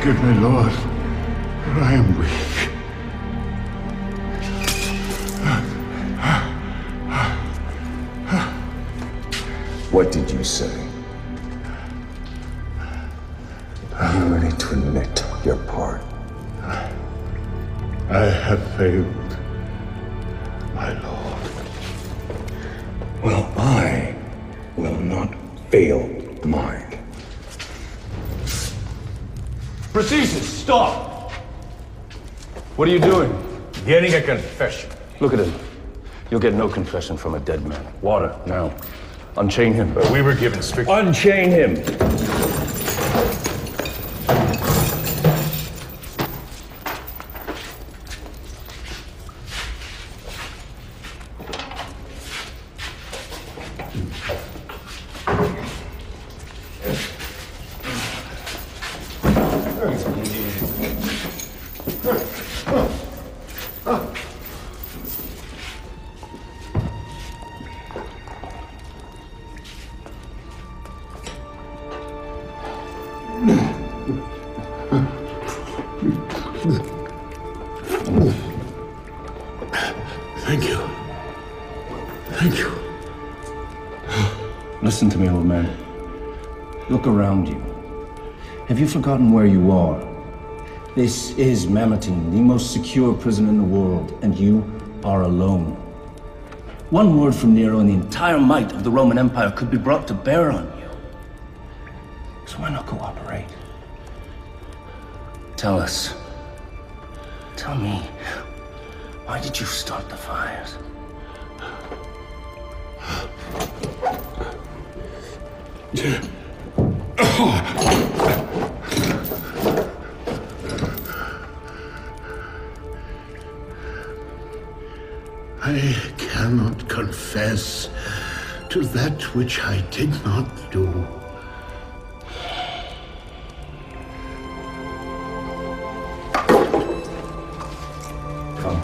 Forgive me, Lord, for I am weak. What did you say? Are you ready to admit your part? I have failed, my Lord. Well, I will not fail mine. Prosthesis, stop! What are you doing? Getting a confession. Look at him. You'll get no confession from a dead man. Water, now. Unchain him. But we were given strict... Unchain him! Thank you. Thank you. Listen to me, old man. Look around you. Have you forgotten where you are? This is Mamertine, the most secure prison in the world, and you are alone. One word from Nero and the entire might of the Roman Empire could be brought to bear on you. So why not cooperate? Tell us. Tell me. Why did you start the fires? I cannot confess to that which I did not do. Come.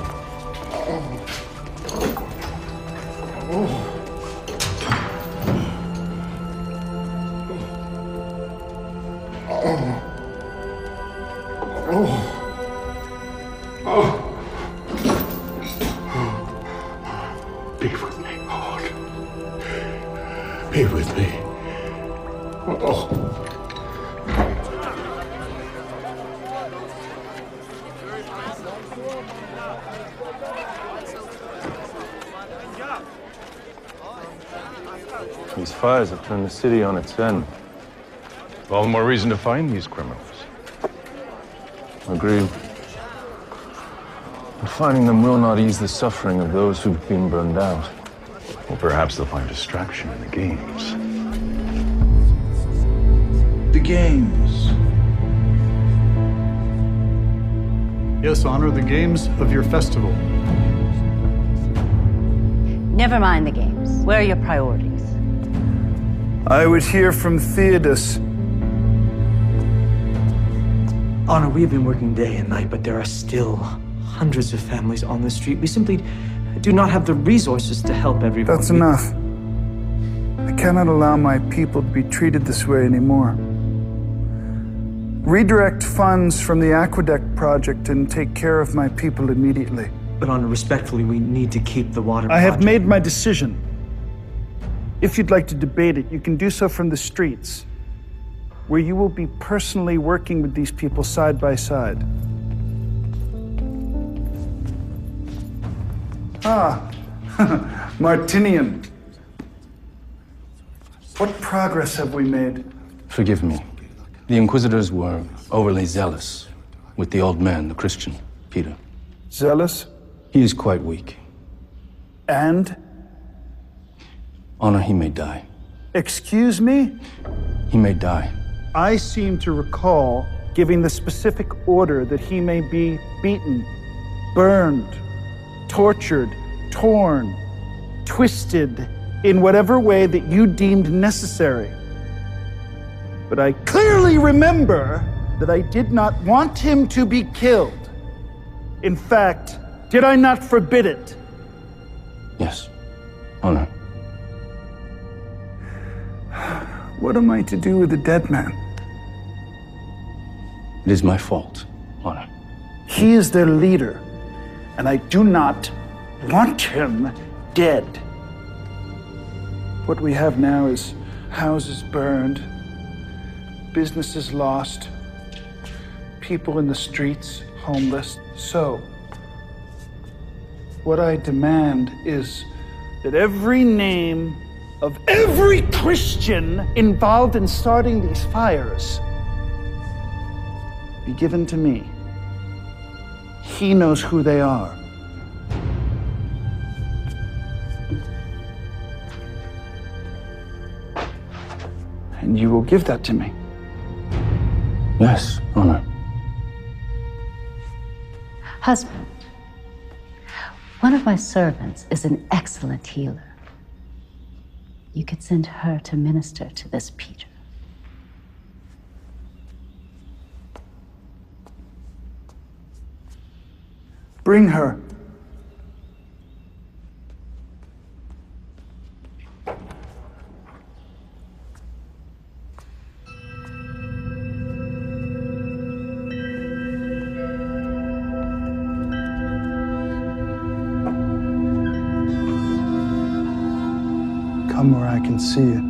Be with me, Lord. Be with me. These fires have turned the city on its end. All the more reason to find these criminals. Agreed. But finding them will not ease the suffering of those who've been burned out. Well, perhaps they'll find distraction in the games. The games. Yes, honor the games of your festival. Never mind the games. Where are your priorities? I would hear from Theodos. Honor, we have been working day and night, but there are still hundreds of families on the street. We simply do not have the resources to help everyone. That's enough. I cannot allow my people to be treated this way anymore. Redirect funds from the Aqueduct project and take care of my people immediately. But Honor, respectfully, we need to keep the water I have project. made my decision. If you'd like to debate it, you can do so from the streets, where you will be personally working with these people side by side. Ah, Martinian. What progress have we made? Forgive me. The Inquisitors were overly zealous with the old man, the Christian, Peter. Zealous? He is quite weak. And? Honor, he may die. Excuse me? He may die. I seem to recall giving the specific order that he may be beaten, burned, tortured, torn, twisted, in whatever way that you deemed necessary. But I clearly remember that I did not want him to be killed. In fact, did I not forbid it? Yes, Honor. What am I to do with the dead man? It is my fault, Honor. He is their leader, and I do not want him dead. What we have now is houses burned, businesses lost, people in the streets, homeless. So, what I demand is that every name of every Christian involved in starting these fires be given to me. He knows who they are. And you will give that to me. Yes, Honor. Husband, one of my servants is an excellent healer. You could send her to minister to this Peter. Bring her. Come where I can see it.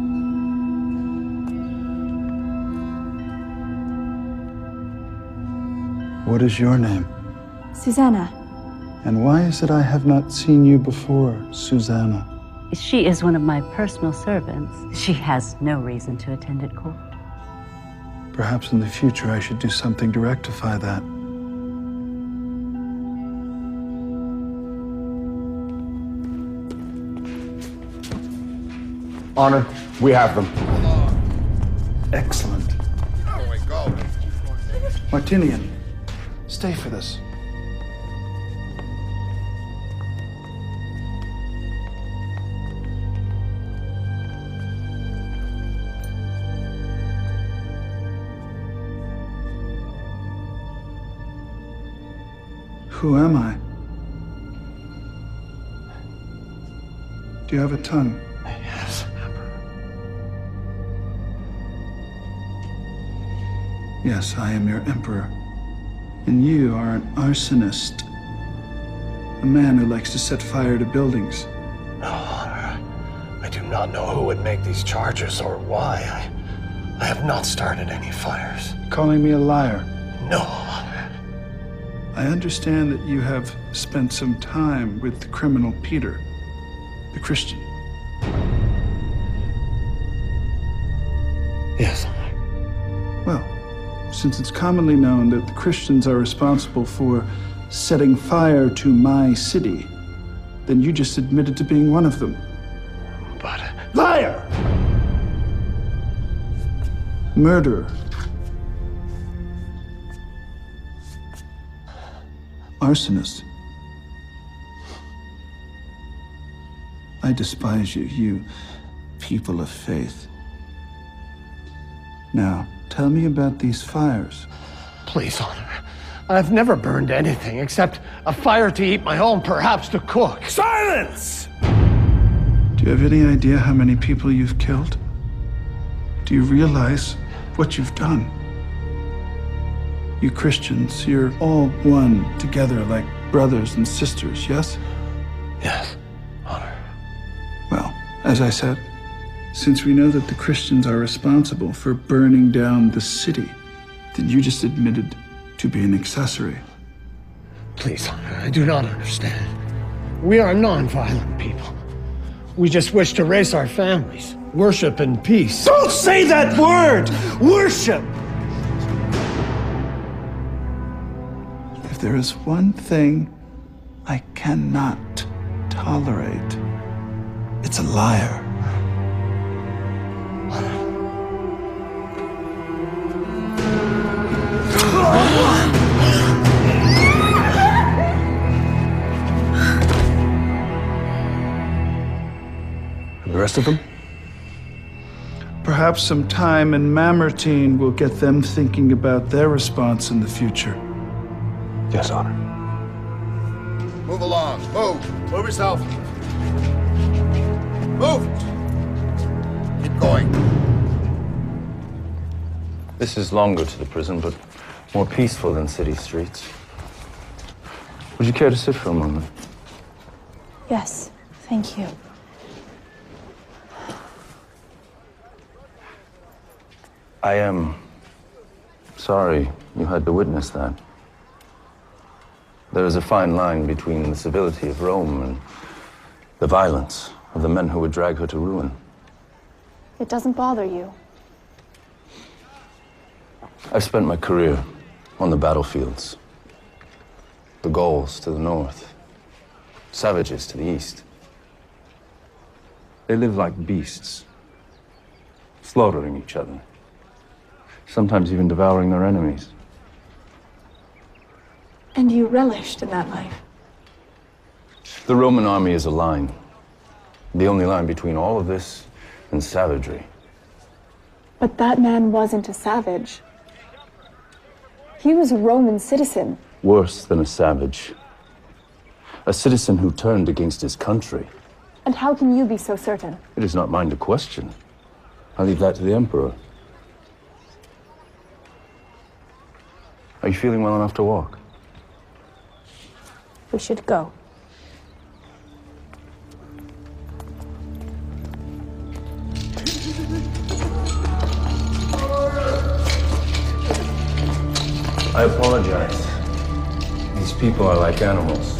What is your name? Susanna. And why is it I have not seen you before, Susanna? She is one of my personal servants. She has no reason to attend at court. Perhaps in the future I should do something to rectify that. Honor, we have them. Excellent. There we go. Martinian, stay for this. Who am I? Do you have a tongue? Yes, Yes, I am your emperor. And you are an arsonist. A man who likes to set fire to buildings. No, Honor. I do not know who would make these charges or why. I have not started any fires. Calling me a liar. No, Honor. I understand that you have spent some time with the criminal Peter, the Christian. Yes, Honor. Well, since it's commonly known that the Christians are responsible for setting fire to my city, then you just admitted to being one of them. But... Liar! Murderer. Arsonist. I despise you, you people of faith. Now, tell me about these fires. Please, Honor. I've never burned anything except a fire to eat my own, perhaps to cook. Silence! Do you have any idea how many people you've killed? Do you realize what you've done? You Christians, you're all one together like brothers and sisters, yes? Yes, Honor. Well, as I said, since we know that the Christians are responsible for burning down the city, then you just admitted to be an accessory. Please, Honor, I do not understand. We are non-violent people. We just wish to raise our families, worship in peace. Don't say that word! Worship! If there is one thing I cannot tolerate, it's a liar. And the rest of them? Perhaps some time in Mamertine will get them thinking about their response in the future. Yes, Honor. Move along. Move. Move yourself. Move. Keep going. This is longer to the prison, but More peaceful than city streets. Would you care to sit for a moment? Yes, thank you. I am sorry you had to witness that. There is a fine line between the civility of Rome and the violence of the men who would drag her to ruin. It doesn't bother you. I've spent my career on the battlefields. The Gauls to the north, savages to the east. They live like beasts, slaughtering each other, sometimes even devouring their enemies. And you relished in that life? The Roman army is a line, the only line between all of this and savagery. But that man wasn't a savage. He was a Roman citizen. Worse than a savage. A citizen who turned against his country. And how can you be so certain? It is not mine to question. I leave that to the Emperor. Are you feeling well enough to walk? We should go. I apologize. These people are like animals.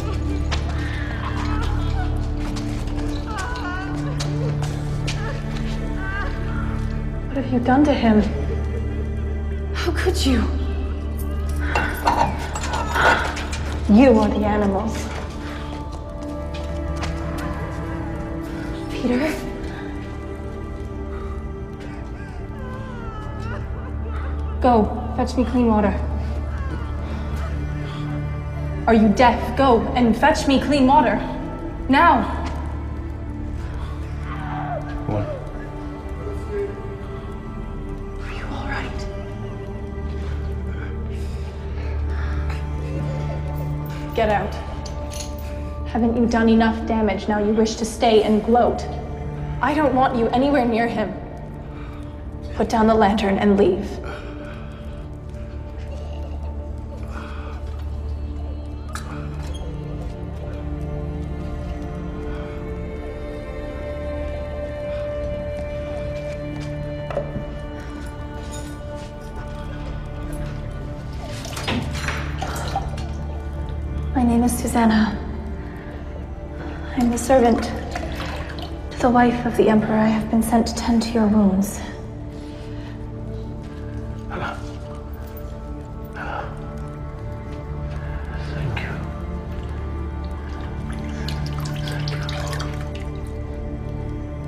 What have you done to him? How could you? You are the animals. Peter? Go, fetch me clean water. Are you deaf? Go and fetch me clean water. Now! What? Are you all right? Get out. Haven't you done enough damage? Now you wish to stay and gloat. I don't want you anywhere near him. Put down the lantern and leave. My name is Susanna. I'm the servant to the wife of the Emperor. I have been sent to tend to your wounds. Thank you.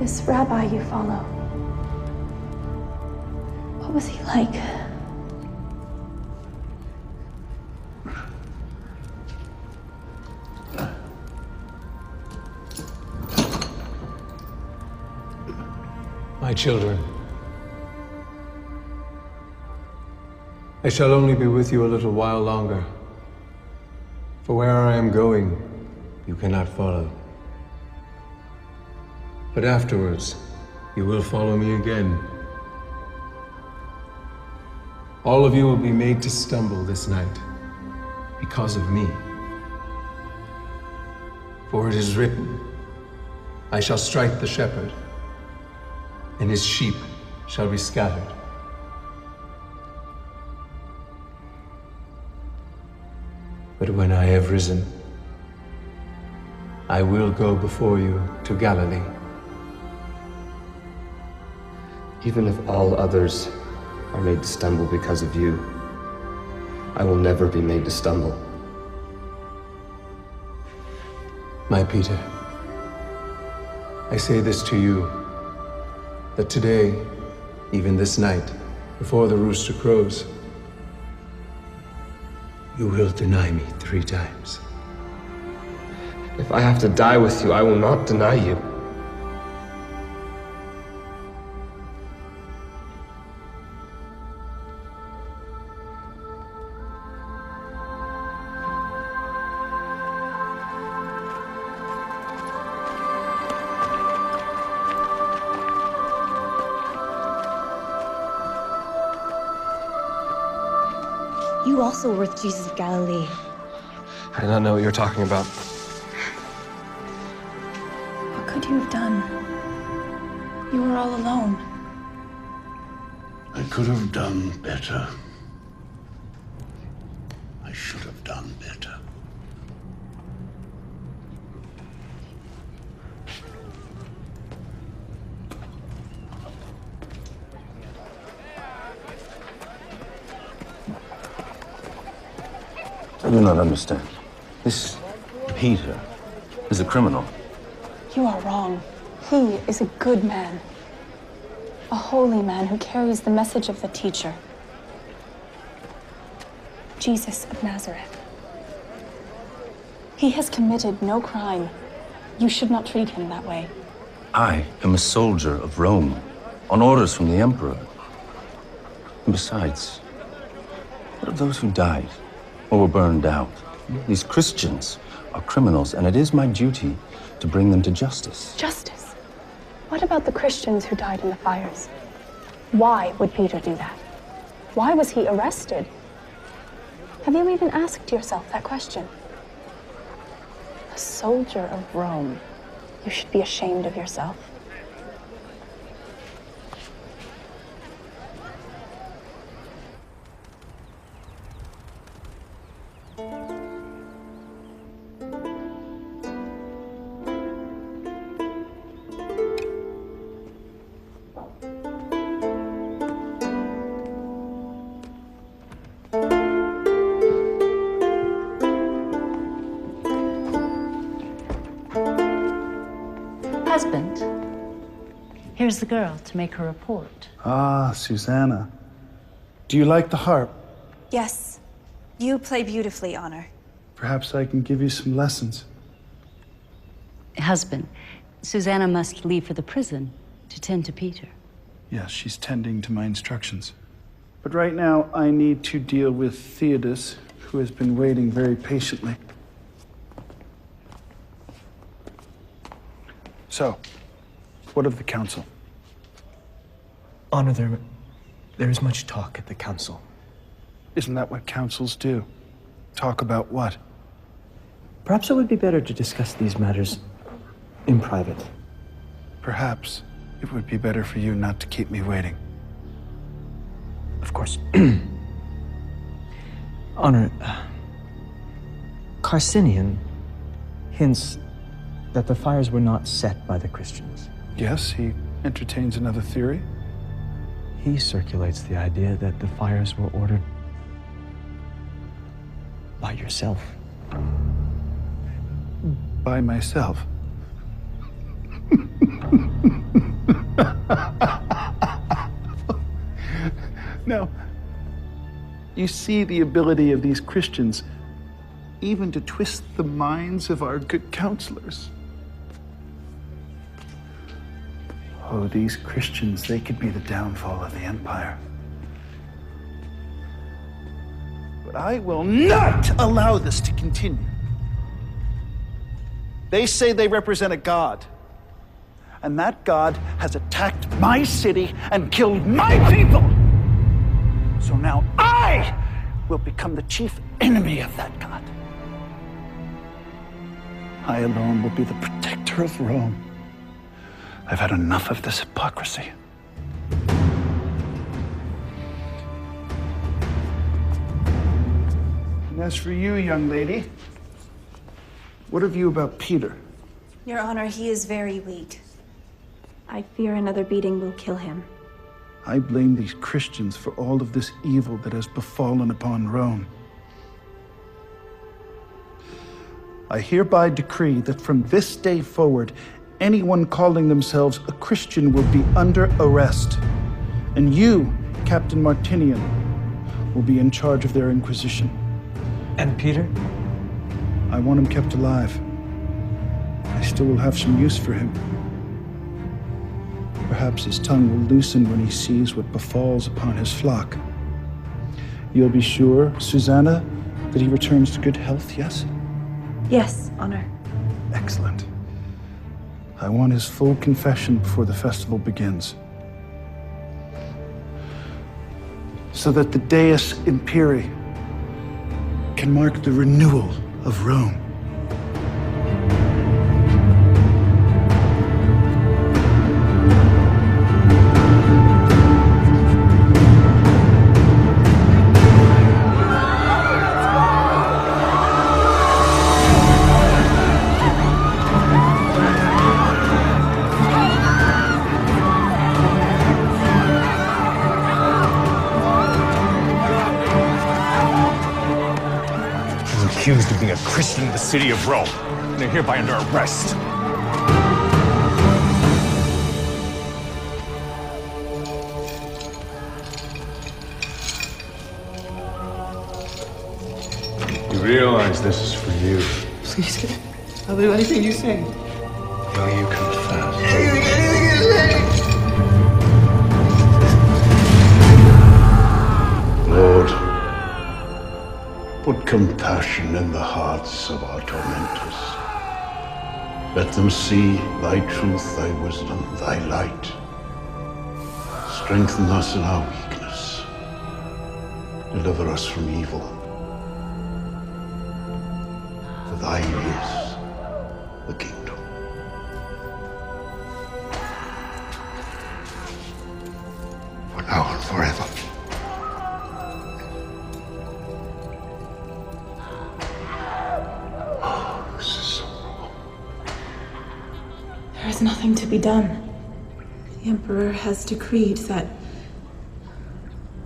This rabbi you follow, what was he like? My children, I shall only be with you a little while longer, for where I am going, you cannot follow. But afterwards, you will follow me again. All of you will be made to stumble this night because of me. For it is written, I shall strike the shepherd, and his sheep shall be scattered. But when I have risen, I will go before you to Galilee. Even if all others are made to stumble because of you, I will never be made to stumble. My Peter, I say this to you, that today, even this night, before the rooster crows, you will deny me 3 times. If I have to die with you, I will not deny you. You also were with Jesus of Galilee. I do not know what you're talking about. What could you have done? You were all alone. I could have done better. I should have done better. I do not understand. This Peter is a criminal. You are wrong. He is a good man. A holy man who carries the message of the teacher. Jesus of Nazareth. He has committed no crime. You should not treat him that way. I am a soldier of Rome, on orders from the Emperor. And besides, what of those who died or were burned out? These Christians are criminals, and it is my duty to bring them to justice. Justice? What about the Christians who died in the fires? Why would Peter do that? Why was he arrested? Have you even asked yourself that question? A soldier of Rome. You should be ashamed of yourself. Husband, here's the girl to make her report. Ah, Susanna. Do you like the harp? Yes. You play beautifully, Honor. Perhaps I can give you some lessons. Husband, Susanna must leave for the prison to tend to Peter. Yes, she's tending to my instructions. But right now, I need to deal with Theodos, who has been waiting very patiently. So, what of the council? Honor, there is much talk at the council. Isn't that what councils do? Talk about what? Perhaps it would be better to discuss these matters in private. Perhaps it would be better for you not to keep me waiting. Of course. Honor, Carcinian hints that the fires were not set by the Christians. Yes, he entertains another theory. He circulates the idea that the fires were ordered by yourself. By myself? Now, you see the ability of these Christians even to twist the minds of our good counselors. Oh, these Christians, they could be the downfall of the empire. But I will not allow this to continue. They say they represent a god, and that god has attacked my city and killed my people. So now I will become the chief enemy of that god. I alone will be the protector of Rome. I've had enough of this hypocrisy. And as for you, young lady, what have you about Peter? Your Honor, he is very weak. I fear another beating will kill him. I blame these Christians for all of this evil that has befallen upon Rome. I hereby decree that from this day forward, anyone calling themselves a Christian will be under arrest. And you, Captain Martinian, will be in charge of their inquisition. And Peter? I want him kept alive. I still will have some use for him. Perhaps his tongue will loosen when he sees what befalls upon his flock. You'll be sure, Susanna, that he returns to good health, yes? Yes, Honor. Excellent. I want his full confession before the festival begins. So that the Deus Imperii can mark the renewal of Rome. Accused of being a Christian in the city of Rome. They're hereby under arrest. You realize this is for you. Please, I'll do anything you say. Will you confess? Anything you say! Lord, put compassion in the hearts of our tormentors. Let them see thy truth, thy wisdom, thy light. Strengthen us in our weakness. Deliver us from evil. For thine is the kingdom. For now and forever. There is nothing to be done. The Emperor has decreed that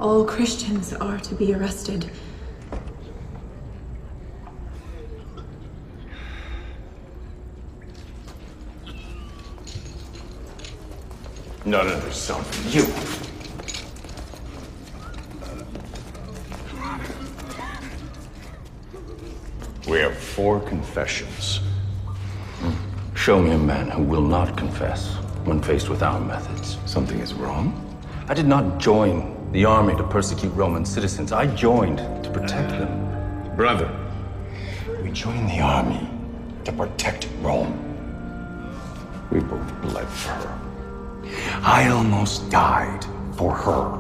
all Christians are to be arrested. Not another sound from you. We have 4 confessions. Show me a man who will not confess when faced with our methods. Something is wrong? I did not join the army to persecute Roman citizens. I joined to protect them. Brother, we joined the army to protect Rome. We both bled for her. I almost died for her.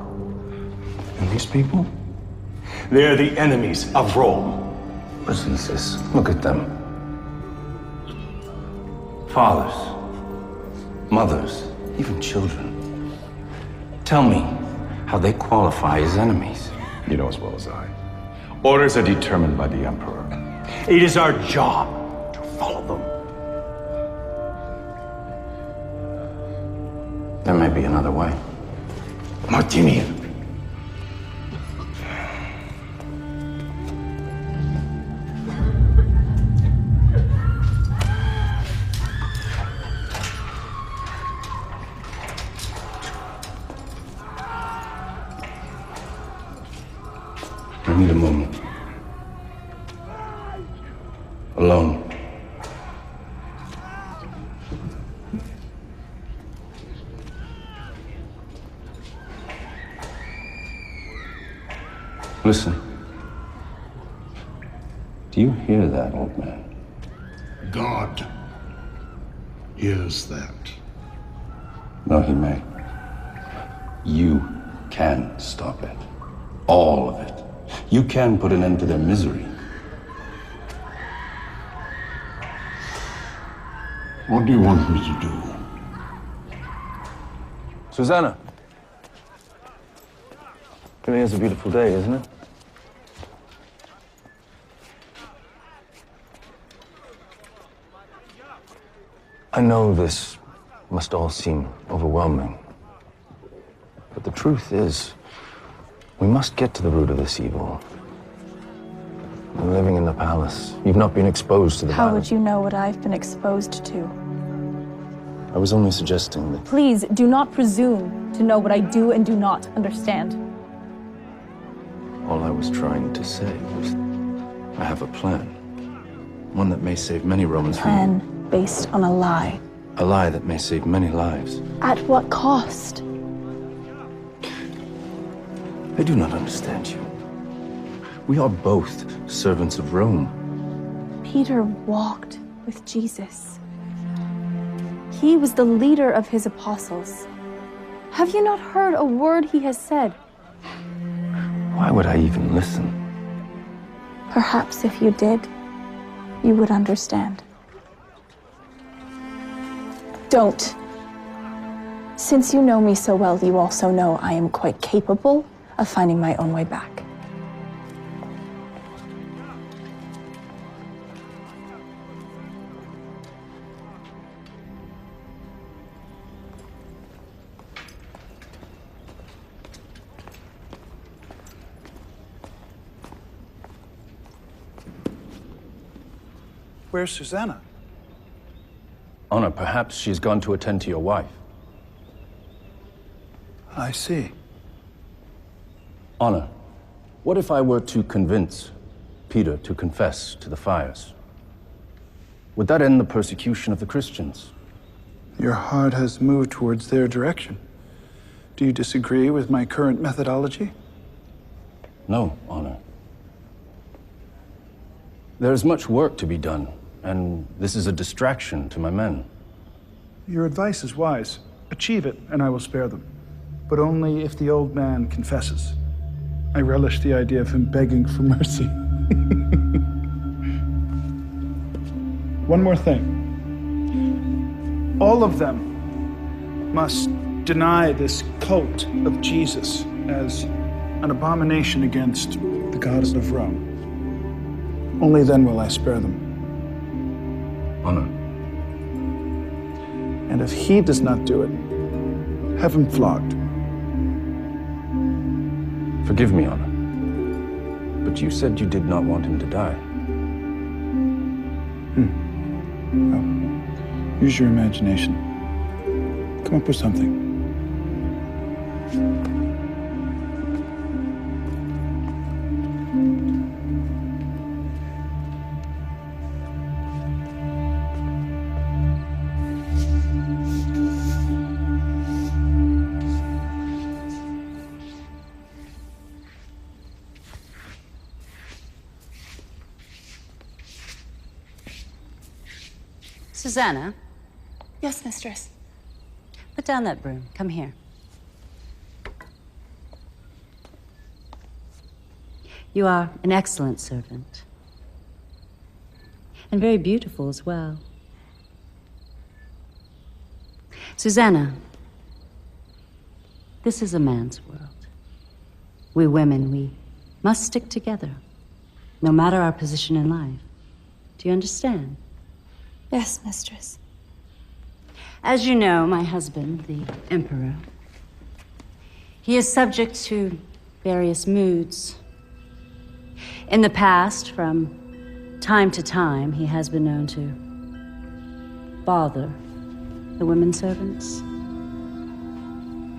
And these people? They're the enemies of Rome. Listen, sis, look at them. Fathers, mothers, even children. Tell me how they qualify as enemies. You know as well as I. Orders are determined by the Emperor. It is our job to follow them. There may be another way. Martinian. I need a moment. Alone. Listen. Do you hear that, old man? God hears that. No, he may. You can stop it. All of it. You can put an end to their misery. What do you want me to do? Susanna. Really is a beautiful day, isn't it? I know this must all seem overwhelming. But the truth is, we must get to the root of this evil. You're living in the palace. You've not been exposed to the How violence. would you know what I've been exposed to? I was only suggesting that... Please do not presume to know what I do and do not understand. All I was trying to say was, I have a plan. One that may save many Romans from... Plan based on a lie. A lie that may save many lives. At what cost? I do not understand you. We are both servants of Rome. Peter walked with Jesus. He was the leader of his apostles. Have you not heard a word he has said? Why would I even listen? Perhaps if you did, you would understand. Don't. Since you know me so well, you also know I am quite capable of finding my own way back. Where's Susanna? Honor, perhaps she's gone to attend to your wife. I see. Honor, what if I were to convince Peter to confess to the fires? Would that end the persecution of the Christians? Your heart has moved towards their direction. Do you disagree with my current methodology? No, Honor. There is much work to be done, and this is a distraction to my men. Your advice is wise. Achieve it, and I will spare them. But only if the old man confesses. I relish the idea of him begging for mercy. One more thing. All of them must deny this cult of Jesus as an abomination against the gods of Rome. Only then will I spare them. Honor. And if he does not do it, have him flogged. Forgive me, Honor. But you said you did not want him to die. Well, use your imagination. Come up with something. Susanna? Yes, mistress. Put down that broom. Come here. You are an excellent servant. And very beautiful as well. Susanna, this is a man's world. We women, we must stick together, no matter our position in life. Do you understand? Yes, mistress. As you know, my husband, the Emperor, he is subject to various moods. In the past, from time to time, he has been known to bother the women servants.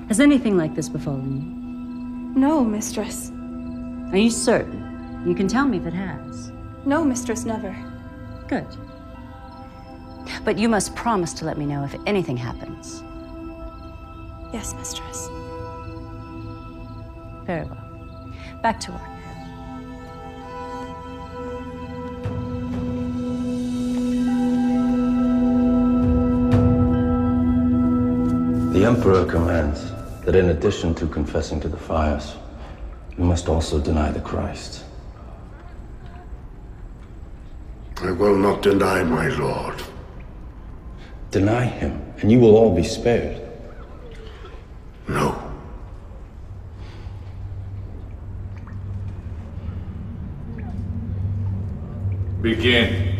Has anything like this befallen you? No, mistress. Are you certain? You can tell me if it has. No, mistress, never. Good. But you must promise to let me know if anything happens. Yes, mistress. Very well. Back to work. The Emperor commands that in addition to confessing to the fires, you must also deny the Christ. I will not deny my Lord. Deny him, and you will all be spared. No. Begin.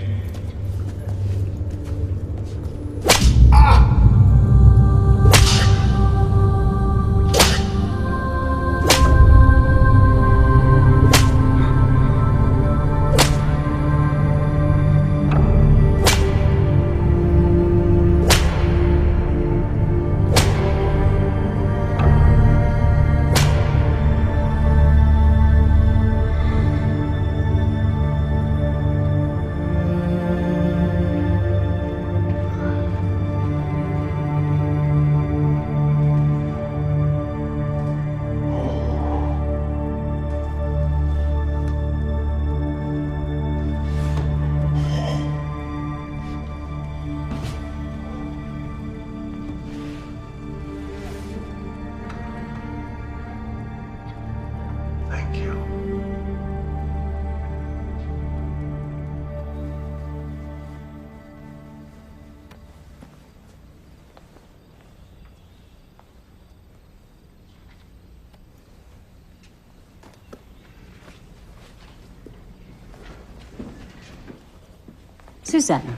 Susanna,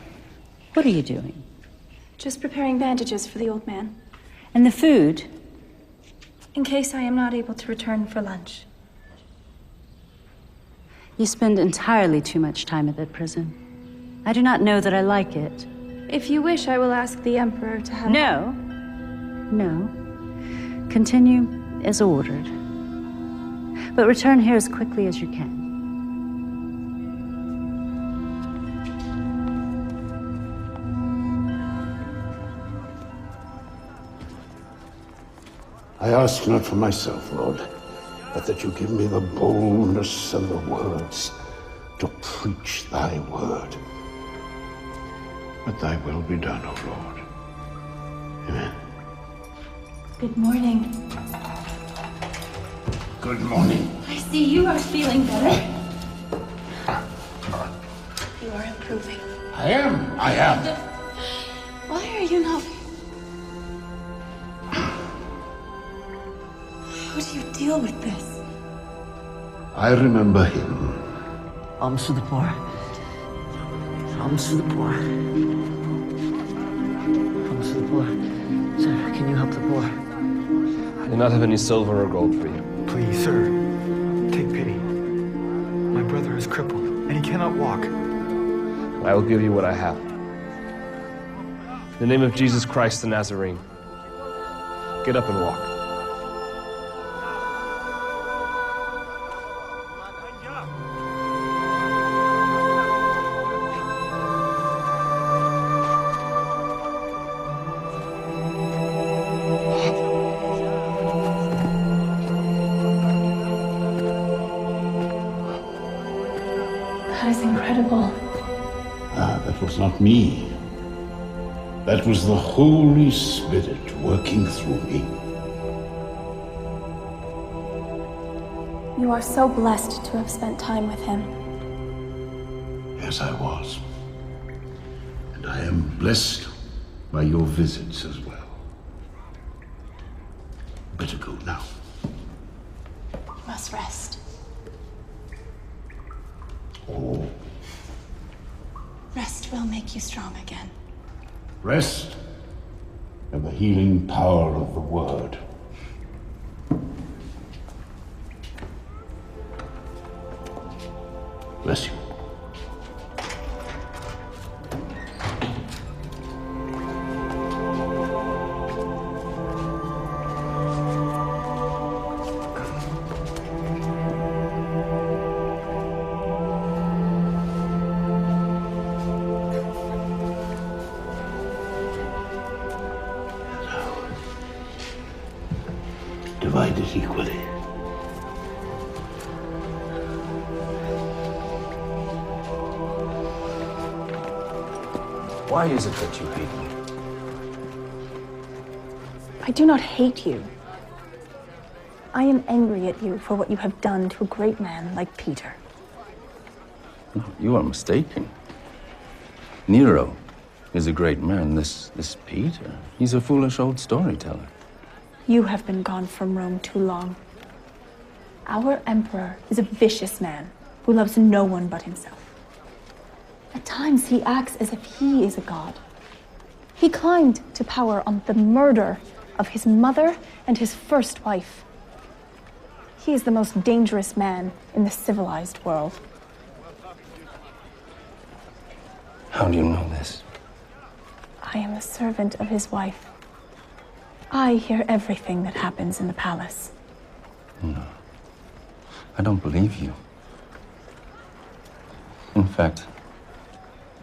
what are you doing? Just preparing bandages for the old man. And the food? In case I am not able to return for lunch. You spend entirely too much time at that prison. I do not know that I like it. If you wish, I will ask the Emperor to have... No. No. Continue as ordered. But return here as quickly as you can. I ask not for myself, Lord, but that you give me the boldness and the words to preach thy word. But thy will be done, O Lord. Amen. Good morning. Good morning. I see you are feeling better. You are improving. I am. Why are you not... How do you deal with this? I remember him. Alms for the poor. Alms for the poor. Alms for the poor. Sir, can you help the poor? I do not have any silver or gold for you. Please, sir, take pity. My brother is crippled, and he cannot walk. I will give you what I have. In the name of Jesus Christ the Nazarene, get up and walk. That is incredible. That was not me. That was the Holy Spirit working through me. You are so blessed to have spent time with him. Yes, I was. And I am blessed by your visits as well. Better go now. You must rest. Oh, Rest will make you strong again. rest and the healing power of the word. Bless you. Divide it equally. Why is it that you hate me? I do not hate you. I am angry at you for what you have done to a great man like Peter. No, you are mistaken. Nero is a great man. This Peter, he's a foolish old storyteller. You have been gone from Rome too long. Our emperor is a vicious man who loves no one but himself. At times, he acts as if he is a god. He climbed to power on the murder of his mother and his first wife. He is the most dangerous man in the civilized world. How do you know this? I am a servant of his wife. I hear everything that happens in the palace. No. I don't believe you. In fact,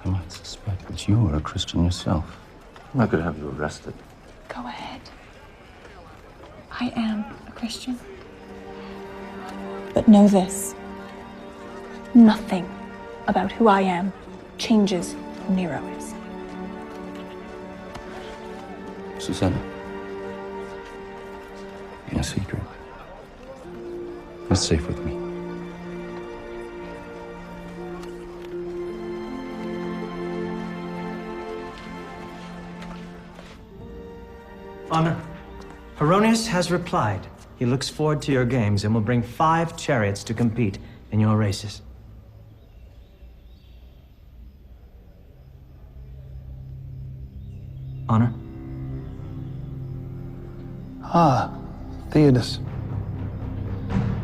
I might suspect that you are a Christian yourself. I could have you arrested. Go ahead. I am a Christian. But know this. Nothing about who I am changes who Nero is. Susanna. In a secret. It's safe with me. Honor, Heronius has replied. He looks forward to your games and will bring 5 chariots to compete in your races. Honor? Ah, Theodos.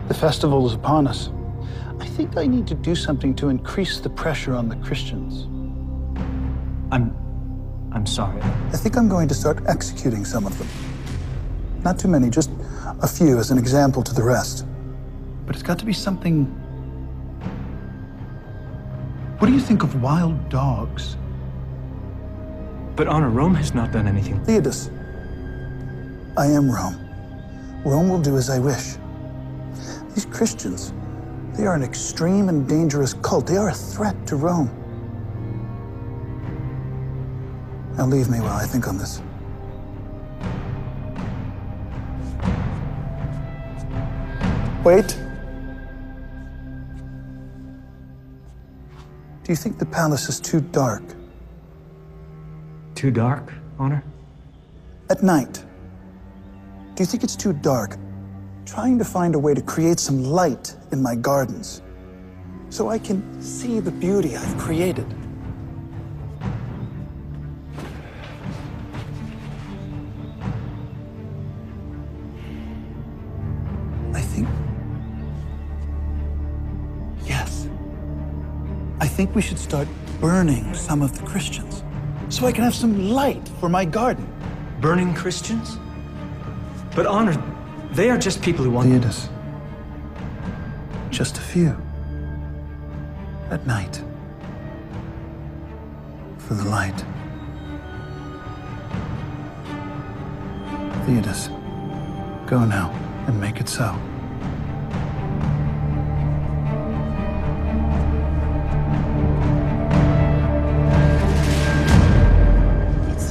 The festival is upon us. I think I need to do something to increase the pressure on the Christians. I'm sorry. I think I'm going to start executing some of them. Not too many, just a few as an example to the rest. But it's got to be something... What do you think of wild dogs? But Honor, Rome has not done anything. Theodos, I am Rome. Rome will do as I wish. These Christians, they are an extreme and dangerous cult. They are a threat to Rome. Now leave me while I think on this. Wait. Do you think the palace is too dark? Too dark, Honor? At night. Do you think it's too dark? Trying to find a way to create some light in my gardens so I can see the beauty I've created. I think we should start burning some of the Christians so I can have some light for my garden. Burning Christians? But Honor, they are just people who want... Theodos. Just a few. At night. For the light. Theodos, go now and make it so.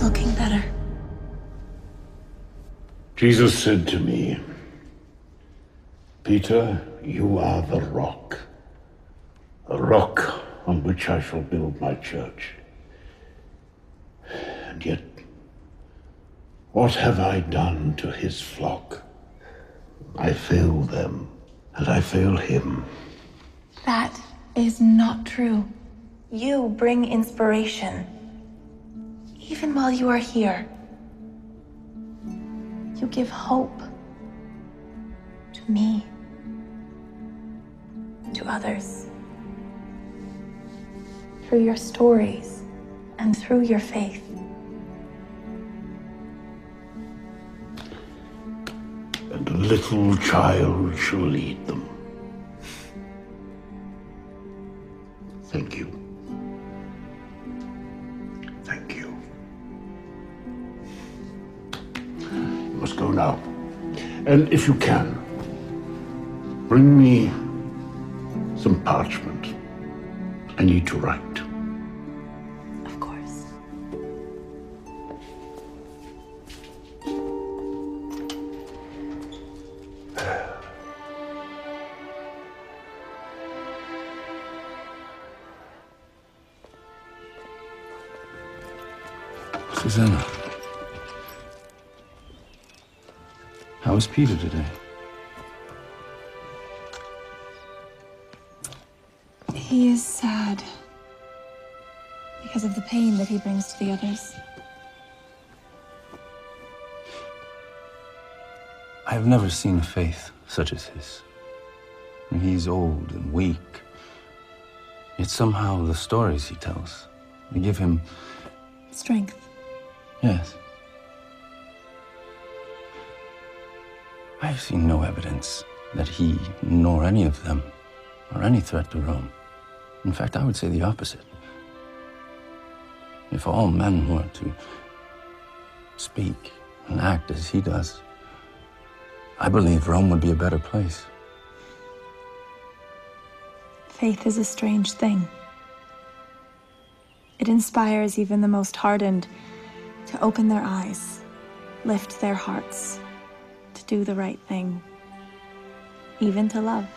Looking better. Jesus said to me, Peter, you are the rock, a rock on which I shall build my church. And yet, what have I done to his flock? I fail them, and I fail him. That is not true. You bring inspiration. Even while you are here, you give hope to me, to others, through your stories and through your faith. And a little child shall lead them. Thank you. Thank you. You must go now. And if you can, bring me some parchment. I need to write. Of course. Susanna. How is Peter today? He is sad because of the pain that he brings to the others. I have never seen a faith such as his. He's old and weak. Yet somehow the stories he tells, they give him... Strength. Yes. I have seen no evidence that he, nor any of them, are any threat to Rome. In fact, I would say the opposite. If all men were to speak and act as he does, I believe Rome would be a better place. Faith is a strange thing. It inspires even the most hardened to open their eyes, lift their hearts, to do the right thing, even to love.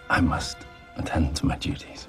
I must attend to my duties.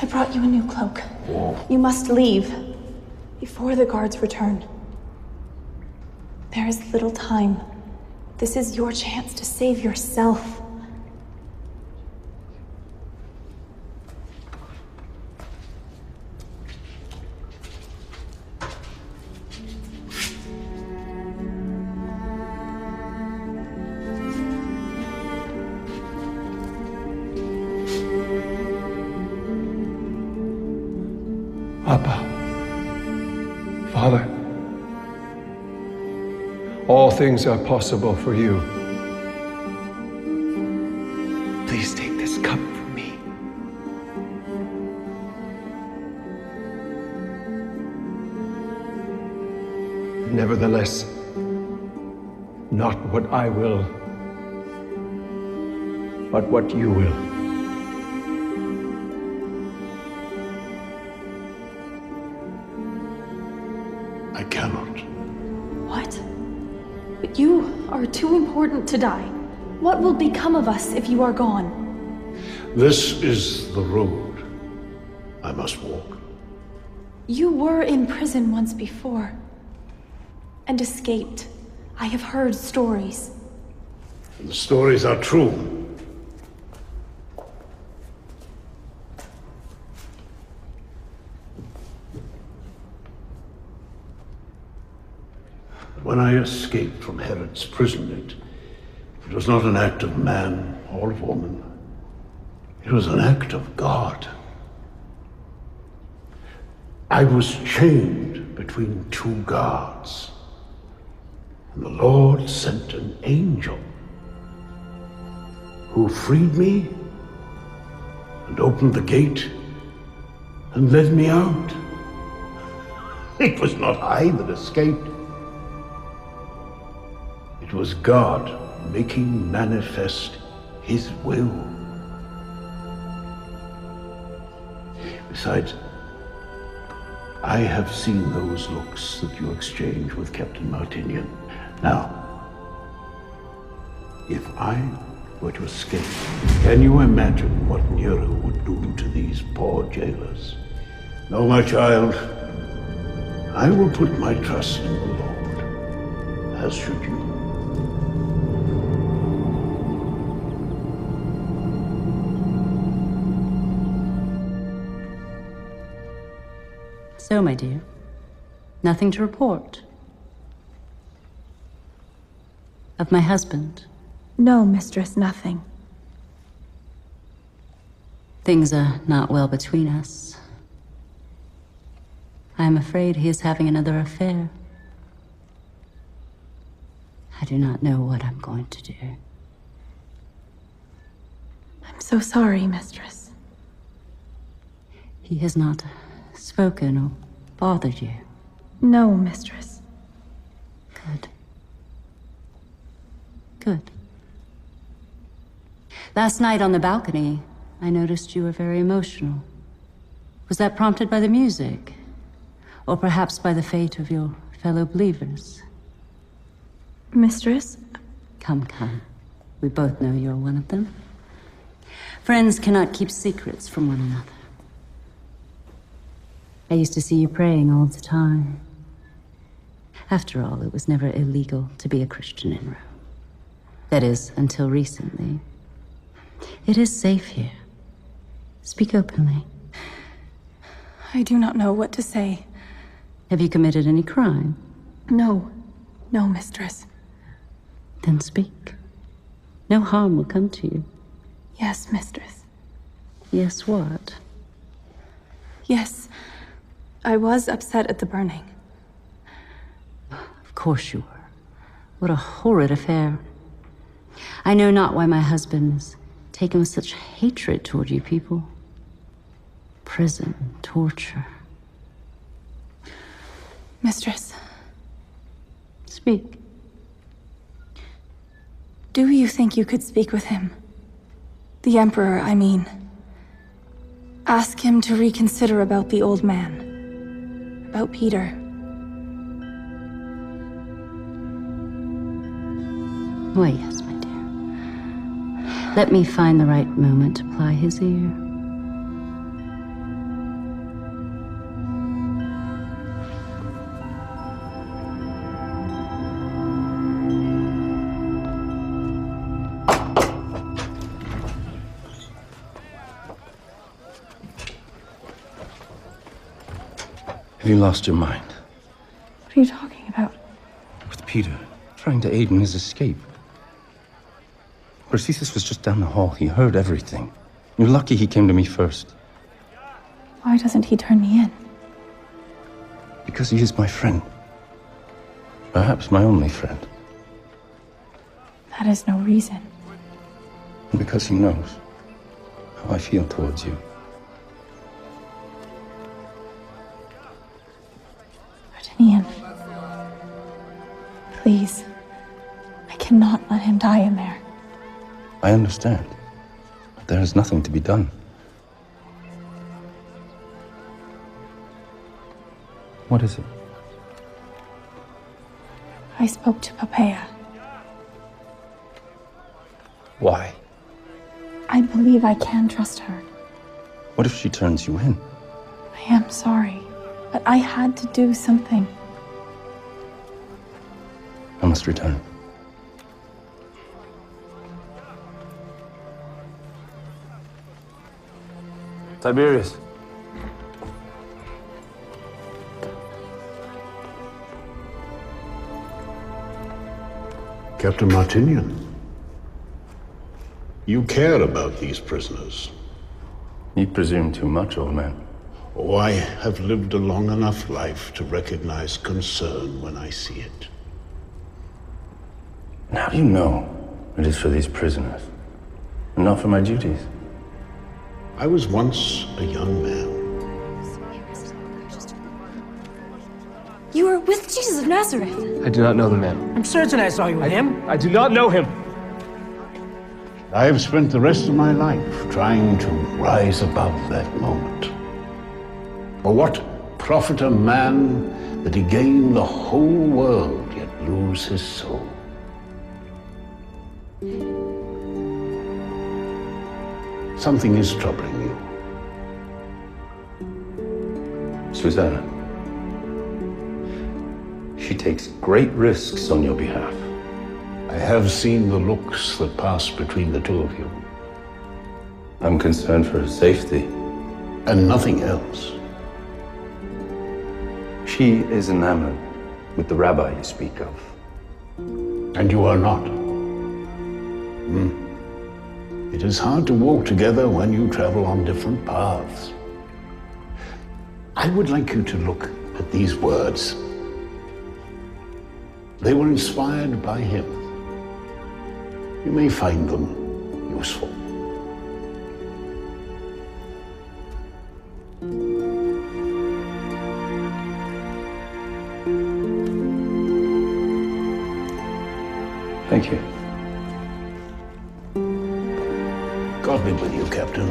I brought you a new cloak. You must leave before the guards return. There is little time. This is your chance to save yourself. Abba, Father, all things are possible for you. Please take this cup from me. Nevertheless, not what I will, but what you will. I cannot. What? But you are too important to die. What will become of us if you are gone? This is the road I must walk. You were in prison once before and escaped. I have heard stories. And the stories are true. When I escaped from Herod's prison, it was not an act of man or of woman. It was an act of God. I was chained between two guards, and the Lord sent an angel who freed me and opened the gate and led me out. It was not I that escaped. It was God making manifest His will. Besides, I have seen those looks that you exchanged with Captain Martinian. Now, if I were to escape, can you imagine what Nero would do to these poor jailers? No, my child, I will put my trust in the Lord, as should you. So, my dear, nothing to report? Of my husband? No, mistress, nothing. Things are not well between us. I am afraid he is having another affair. I do not know what I'm going to do. so sorry, mistress. He has not spoken or bothered you? No, mistress. Good. Good. Last night on the balcony, I noticed you were very emotional. Was that prompted by the music? Or perhaps by the fate of your fellow believers? Mistress? Come, come. We both know you're one of them. Friends cannot keep secrets from one another. I used to see you praying all the time. After all, it was never illegal to be a Christian in Rome. That is, until recently. It is safe here. Speak openly. I do not know what to say. Have you committed any crime? No. No, mistress. Then speak. No harm will come to you. Yes, mistress. Yes, what? Yes. I was upset at the burning. Of course you were. What a horrid affair. I know not why my husband is taken with such hatred toward you people. Prison, torture. Mistress. Speak. Do you think you could speak with him? The Emperor, I mean. Ask him to reconsider about the old man. About Peter. Why, yes, my dear. Let me find the right moment to ply his ear. Have you lost your mind? What are you talking about? With Peter, trying to aid in his escape. Narcissus was just down the hall. He heard everything. You're lucky he came to me first. Why doesn't he turn me in? Because he is my friend. Perhaps my only friend. That is no reason. And because he knows how I feel towards you. Ian, please. I cannot let him die in there. I understand. But there is nothing to be done. What is it? I spoke to Popea. Why? I believe I can trust her. What if she turns you in? I am sorry, but I had to do something. I must return. Tiberius. Captain Martinian, you care about these prisoners. You presume too much, old man. Oh, I have lived a long enough life to recognize concern when I see it. And how do you know it is for these prisoners, and not for my duties? I was once a young man. You were with Jesus of Nazareth. I do not know the man. I'm certain I saw you with him. I do not know him. I have spent the rest of my life trying to rise above that moment. For what profit a man that he gain the whole world yet lose his soul? Something is troubling you. Susanna. She takes great risks on your behalf. I have seen the looks that pass between the two of you. I'm concerned for her safety. And nothing else. She is enamored with the rabbi you speak of. And you are not. It is hard to walk together when you travel on different paths. I would like you to look at these words. They were inspired by him. You may find them useful. Thank you. God be with you, Captain.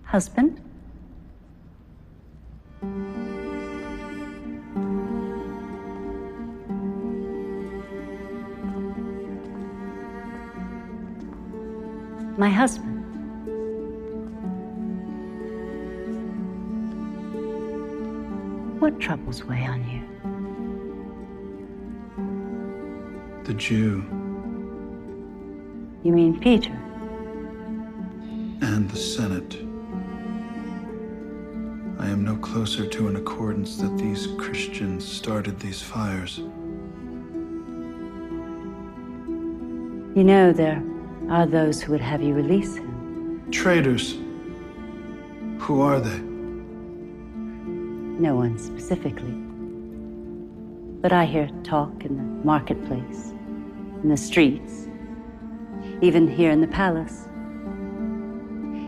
Husband? My husband. What troubles weigh on you? The Jew You mean Peter? and the Senate. I am no closer to an accordance that these Christians started these fires. You know there are those who would have you release him. Traitors. Who are they? No one specifically. But I hear talk in the marketplace, in the streets, even here in the palace.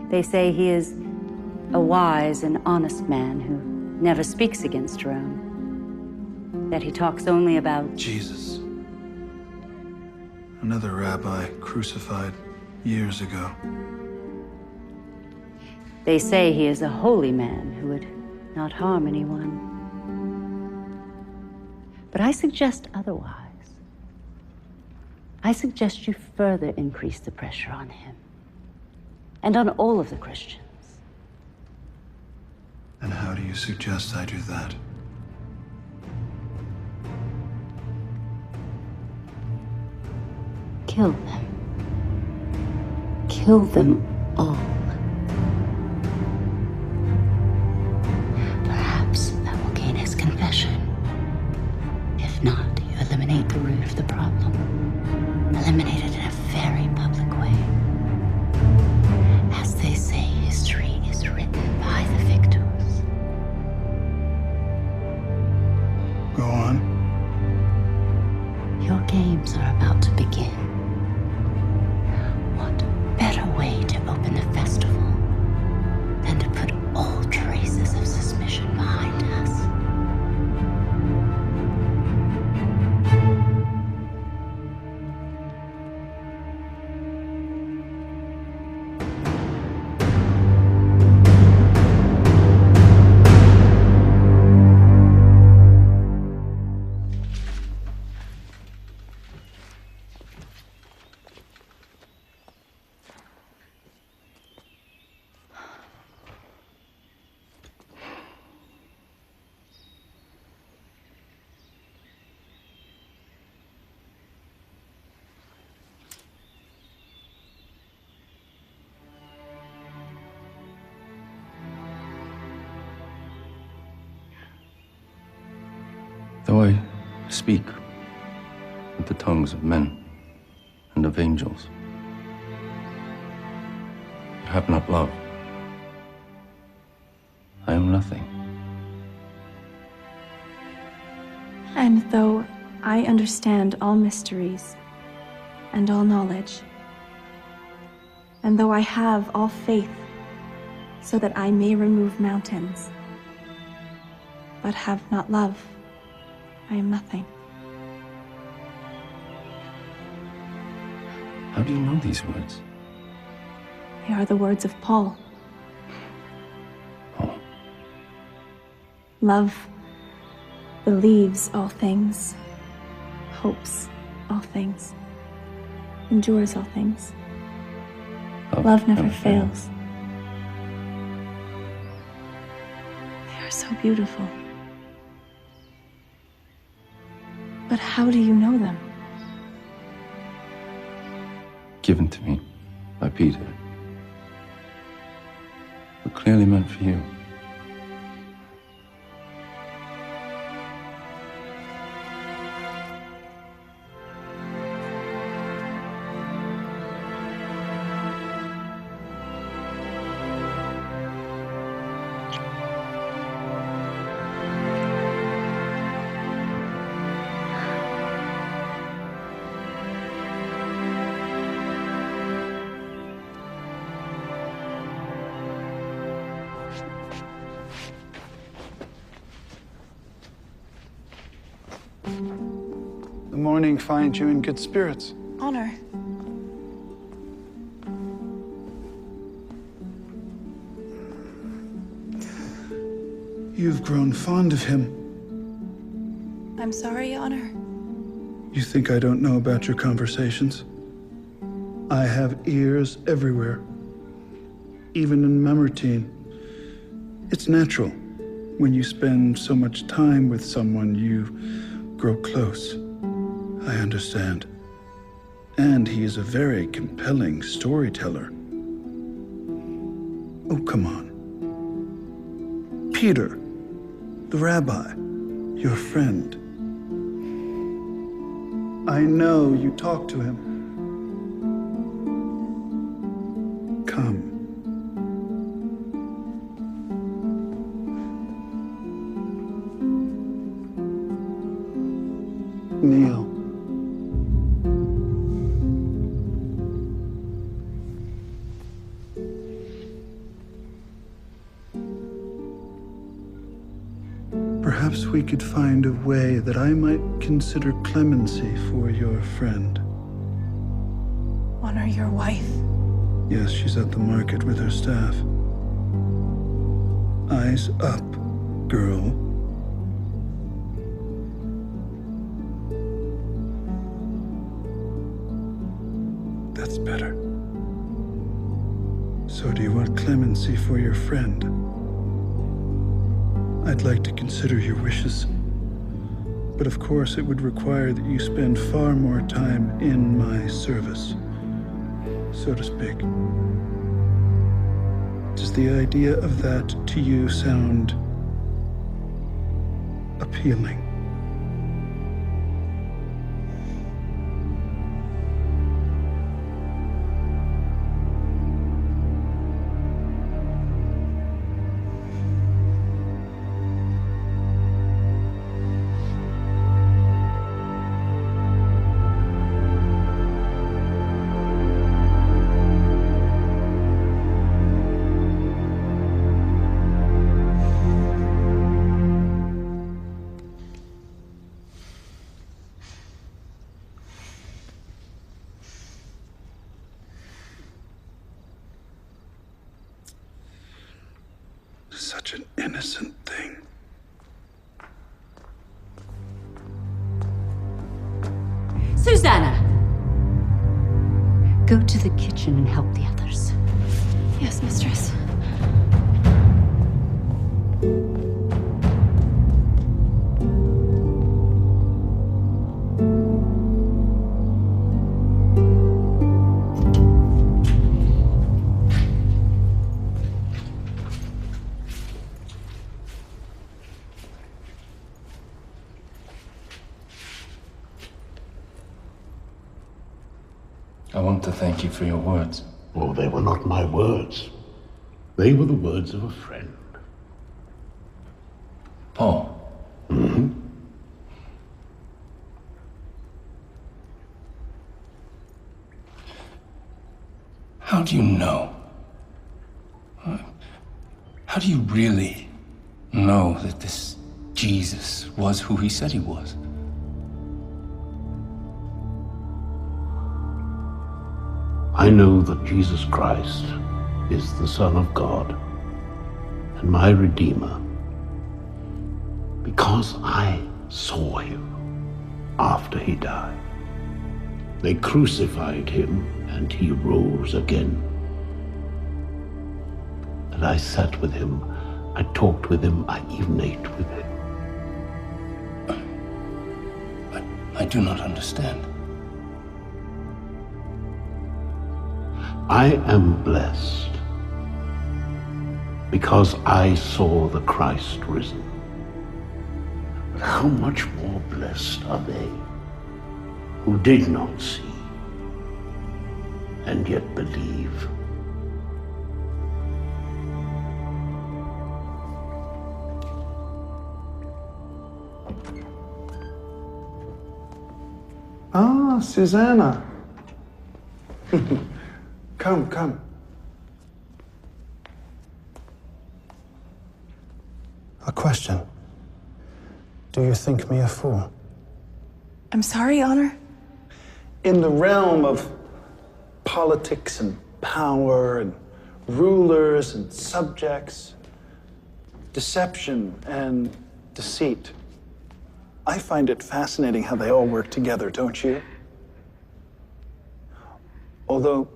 They say he is a wise and honest man who never speaks against Rome. That he talks only about Jesus. Another rabbi crucified years ago. They say he is a holy man who would not harm anyone. But I suggest otherwise. I suggest you further increase the pressure on him and on all of the Christians. And how do you suggest I do that? Kill them. Kill them all. Perhaps that will gain his confession. If not, you eliminate the root of the problem. Eliminate it in a very public way. As they say, history is written by the victors. Go on. Your games are about to begin. What better way to open the festival Though I speak with the tongues of men and of angels, you have not love. I am nothing. And though I understand all mysteries and all knowledge, and though I have all faith so that I may remove mountains, but have not love, I am nothing. How do you know these words? They are the words of Paul. Love believes all things, hopes all things, endures all things. Love never fails. They are so beautiful. But how do you know them? Given to me by Peter, but clearly meant for you. The morning finds you in good spirits. Honor. You've grown fond of him. I'm sorry, Honor. You think I don't know about your conversations? I have ears everywhere, even in Mamertine. It's natural. When you spend so much time with someone, you grow close. I understand. And he is a very compelling storyteller. Oh, come on. Peter, the rabbi, your friend. I know you talked to him. Come. Kneel. Perhaps we could find a way that I might consider clemency for your friend. Honor your wife. Yes, she's at the market with her staff. Eyes up, girl. That's better. So do you want clemency for your friend? I'd like to consider your wishes. But of course, it would require that you spend far more time in my service, so to speak. Does the idea of that to you sound appealing? Such an innocent thing. Susanna! Go to the kitchen and help the others. Yes, mistress. I want to thank you for your words. Oh, they were not my words. They were the words of a friend. Paul. Mm-hmm. How do you know? How do you really know that this Jesus was who he said he was? I know that Jesus Christ is the Son of God and my Redeemer because I saw him after he died. They crucified him and he rose again. And I sat with him, I talked with him, I even ate with him. I do not understand. I am blessed because I saw the Christ risen. But how much more blessed are they who did not see and yet believe? Ah, Susanna. Come. A question. Do you think me a fool? I'm sorry, Honor. In the realm of politics and power and rulers and subjects, deception and deceit, I find it fascinating how they all work together, don't you? Although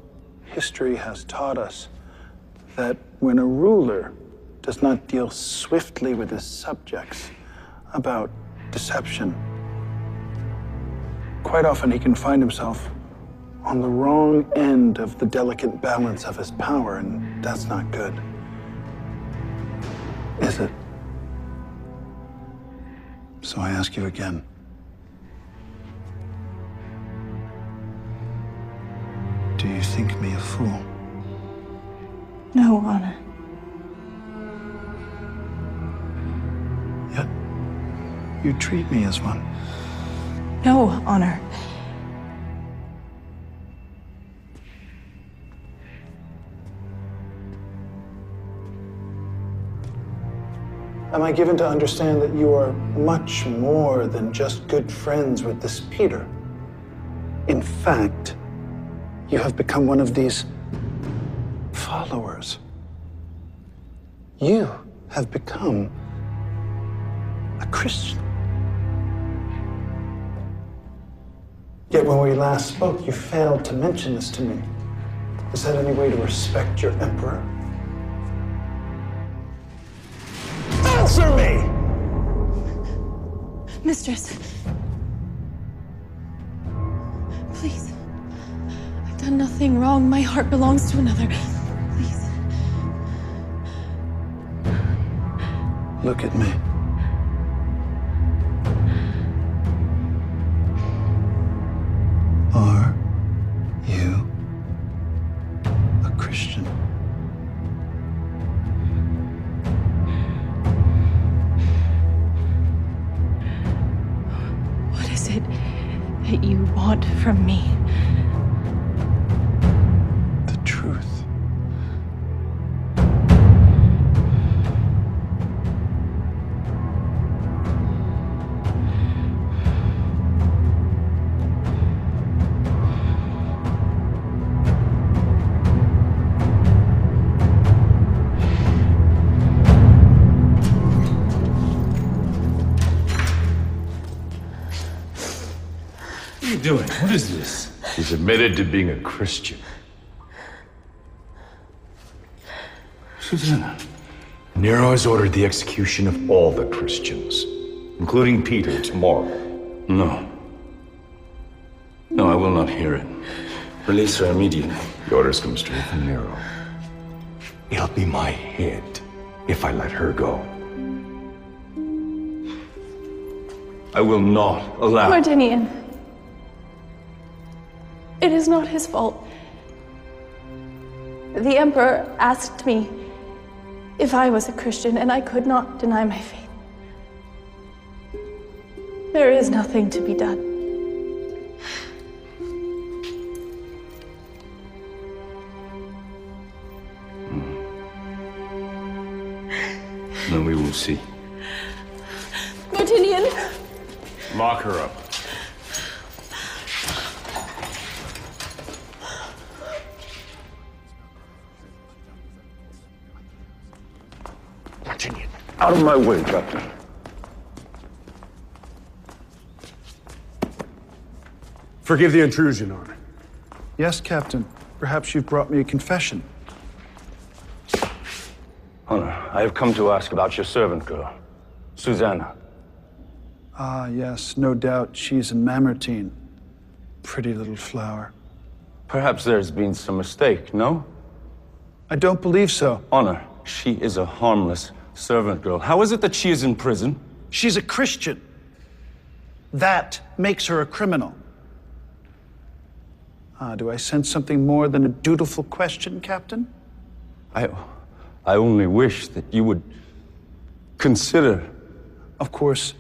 history has taught us that when a ruler does not deal swiftly with his subjects about deception, quite often he can find himself on the wrong end of the delicate balance of his power, and that's not good, is it? So I ask you again. Do you think me a fool? No, Honor. Yet, you treat me as one. No, Honor. Am I given to understand that you are much more than just good friends with this Peter? In fact, you have become one of these followers. You have become a Christian. Yet when we last spoke, you failed to mention this to me. Is that any way to respect your emperor? Answer me! Mistress. Please. I've done nothing wrong. My heart belongs to another. Please. Look at me. Are you a Christian? What is it that you want from me? The truth. What are you doing? What is this? He's admitted to being a Christian. Susanna. Nero has ordered the execution of all the Christians, including Peter, tomorrow. No. No, I will not hear it. Release her immediately. The orders come straight from Nero. It'll be my head if I let her go. I will not allow... Mardinian. It is not his fault. The Emperor asked me if I was a Christian, and I could not deny my faith. There is nothing to be done. Then we will see. Martinian! Lock her up. Martinian, out of my way, Captain. Forgive the intrusion, Honor. Yes, Captain. Perhaps you've brought me a confession. Honor, I have come to ask about your servant girl, Susanna. Ah, yes, no doubt she's in Mamertine. Pretty little flower. Perhaps there's been some mistake, no? I don't believe so. Honor, she is a harmless servant girl. How is it that she is in prison? She's a Christian. That makes her a criminal. Do I sense something more than a dutiful question, Captain? I only wish that you would consider. Of course,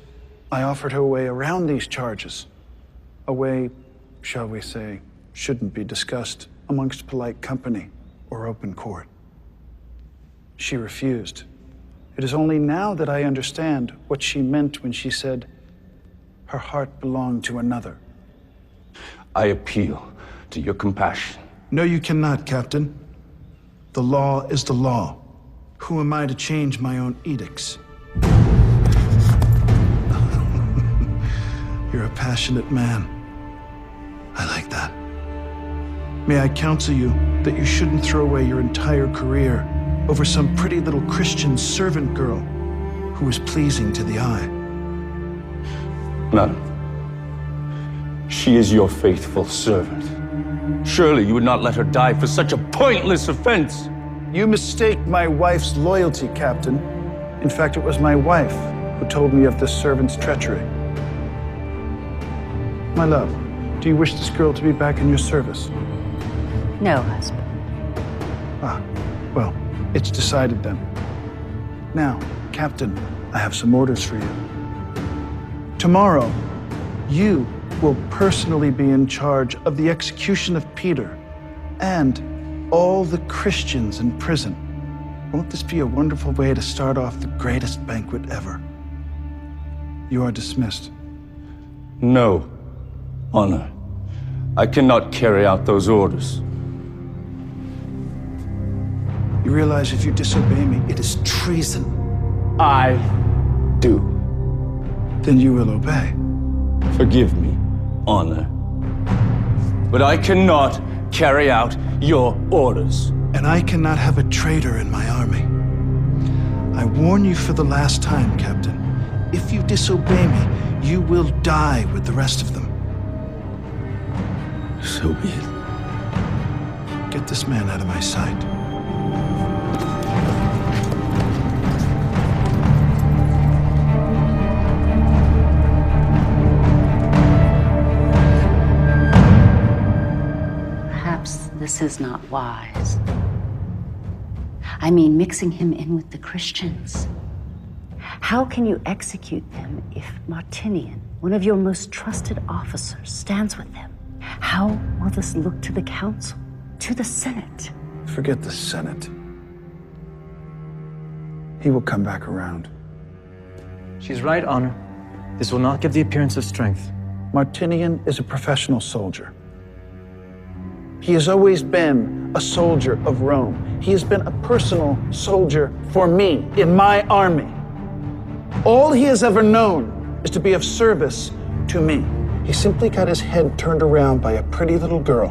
I offered her a way around these charges. A way, shall we say, shouldn't be discussed amongst polite company or open court. She refused. It is only now that I understand what she meant when she said her heart belonged to another. I appeal to your compassion. No, you cannot, Captain. The law is the law. Who am I to change my own edicts? You're a passionate man. I like that. May I counsel you that you shouldn't throw away your entire career over some pretty little Christian servant girl who is pleasing to the eye. Madam, she is your faithful servant. Surely you would not let her die for such a pointless offense. You mistake my wife's loyalty, Captain. In fact, it was my wife who told me of this servant's treachery. My love, do you wish this girl to be back in your service? No, husband. Ah, well, it's decided then. Now, Captain, I have some orders for you. Tomorrow, you will personally be in charge of the execution of Peter and all the Christians in prison. Won't this be a wonderful way to start off the greatest banquet ever? You are dismissed. No, Honor. I cannot carry out those orders. You realize if you disobey me, it is treason. I do. Then you will obey. Forgive me, Honor. But I cannot carry out your orders. And I cannot have a traitor in my army. I warn you for the last time, Captain. If you disobey me, you will die with the rest of them. So be it. Get this man out of my sight. Perhaps this is not wise. I mean, mixing him in with the Christians. How can you execute them if Martinian, one of your most trusted officers, stands with them? How will this look to the council, to the Senate? Forget the Senate. He will come back around. She's right, Honor. This will not give the appearance of strength. Martinian is a professional soldier. He has always been a soldier of Rome. He has been a personal soldier for me, in my army. All he has ever known is to be of service to me. He simply got his head turned around by a pretty little girl.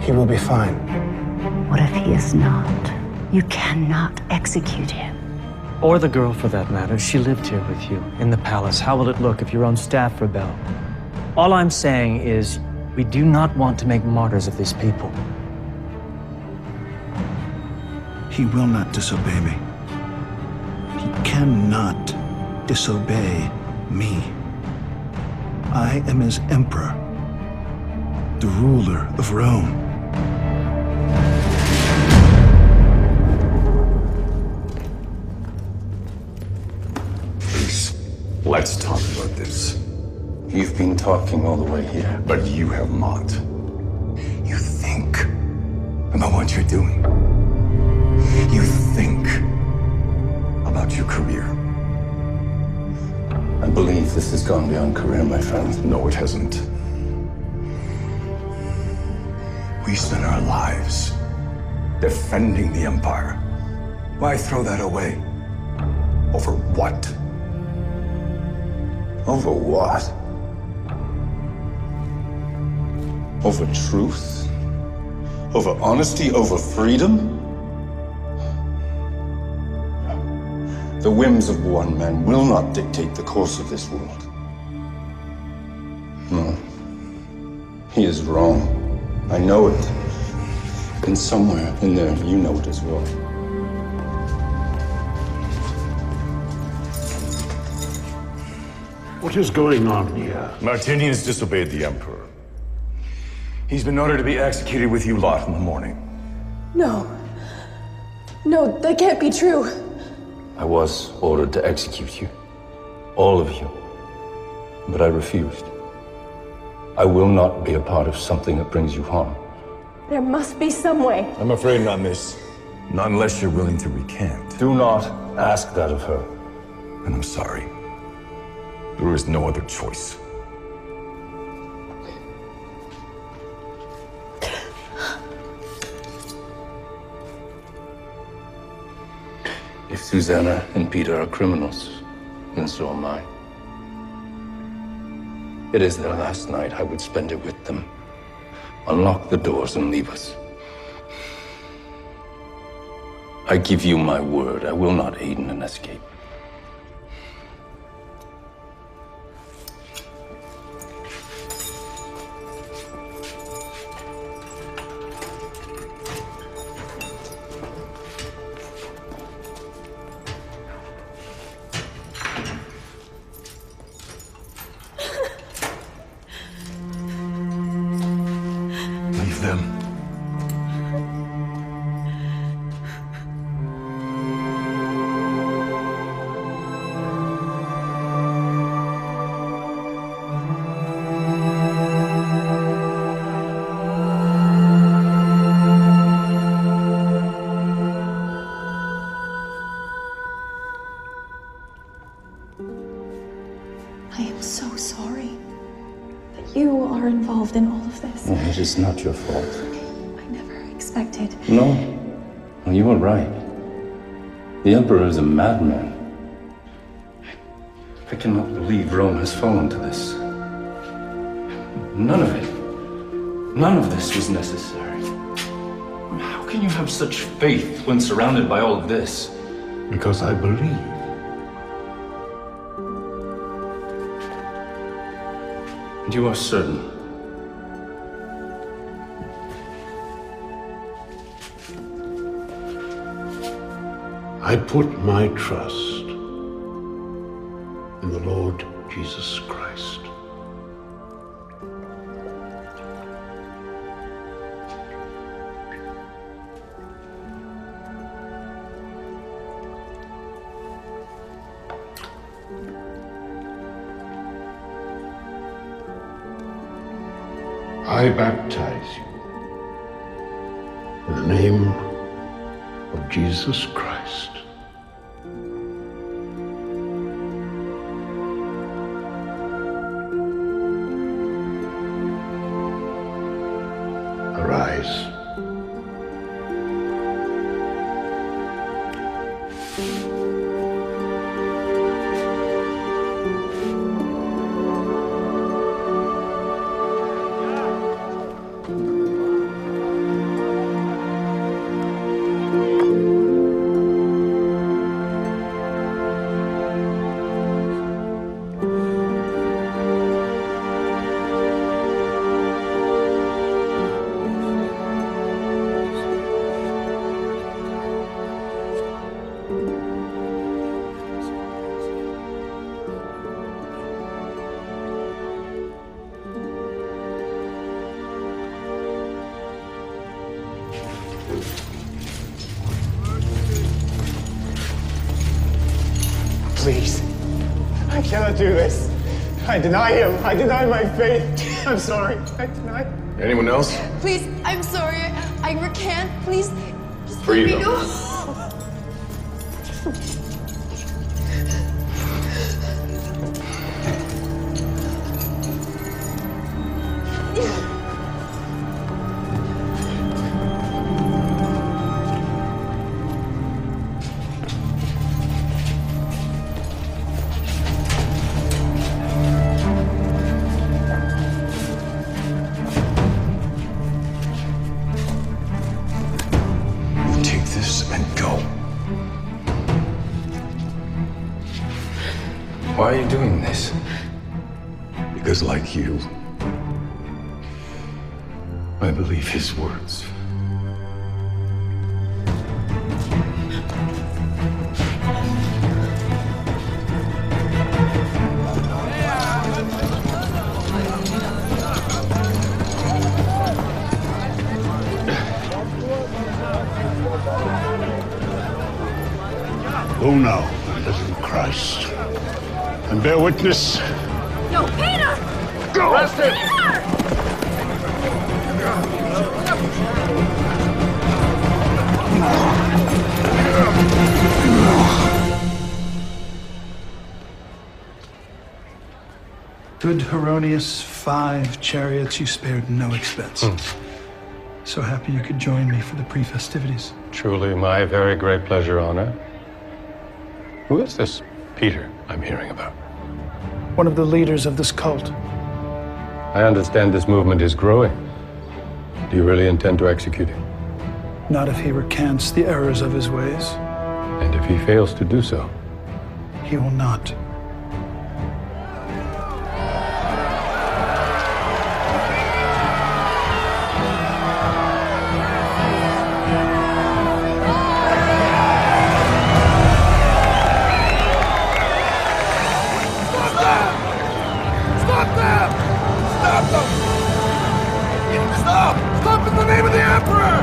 He will be fine. What if he is not? You cannot execute him. Or the girl, for that matter. She lived here with you, in the palace. How will it look if your own staff rebel? All I'm saying is, we do not want to make martyrs of these people. He will not disobey me. He cannot disobey me. I am his emperor, the ruler of Rome. Please, let's talk about this. You've been talking all the way here. But you have not. You think about what you're doing. You think about your career. I believe this has gone beyond career, my friend. No, it hasn't. We spent our lives defending the Empire. Why throw that away? Over what? Over what? Over truth? Over honesty? Over freedom? The whims of one man will not dictate the course of this world. No. He is wrong. I know it. And somewhere in there, you know it as well. What is going on here? Martinian has disobeyed the Emperor. He's been ordered to be executed with you lot in the morning. No. No, that can't be true. I was ordered to execute you. All of you. But I refused. I will not be a part of something that brings you harm. There must be some way. I'm afraid not, miss. Not unless you're willing to recant. Do not ask that of her. And I'm sorry. There is no other choice. If Susanna and Peter are criminals, then so am I. It is their last night. I would spend it with them. Unlock the doors and leave us. I give you my word. I will not aid in an escape. Leave them. I am so sorry that you are involved in all of this. It is not your fault. I never expected. No. Well, you were right. The Emperor is a madman. I cannot believe Rome has fallen to this. None of it. None of this was necessary. How can you have such faith when surrounded by all of this? Because I believe. And you are certain? I put my trust in the Lord Jesus Christ. I baptize you in the name of Jesus Christ. Arise. please. I cannot do this. I deny him. I deny my faith. I'm sorry. I deny. Anyone else? Please, I'm sorry. I recant. Please, just Freedom. let me go. Why are you doing this? Because like you, I believe his words. Go now, little Christ, and bear witness. No, Peter! Go! Arrest him! Good Heronius, 5 chariots you spared no expense. So happy you could join me for the pre-festivities. Truly my very great pleasure, Honor. Who is this Peter I'm hearing about? One of the leaders of this cult. I understand this movement is growing. Do you really intend to execute him? Not if he recants the errors of his ways. And if he fails to do so? He will not. Stop in the name of the Emperor!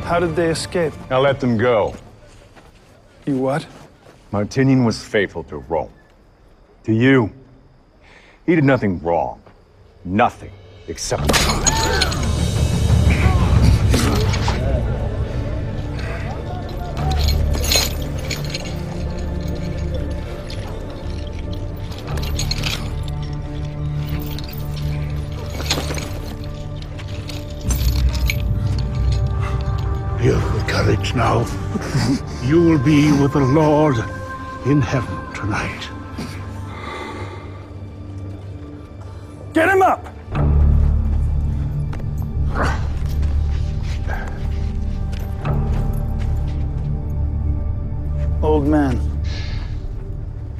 How did they escape? Now let them go. You what? Martinian was faithful to Rome. To you. He did nothing wrong. Nothing except... You have courage now. You will be with the Lord in heaven tonight. Get him up! Old man,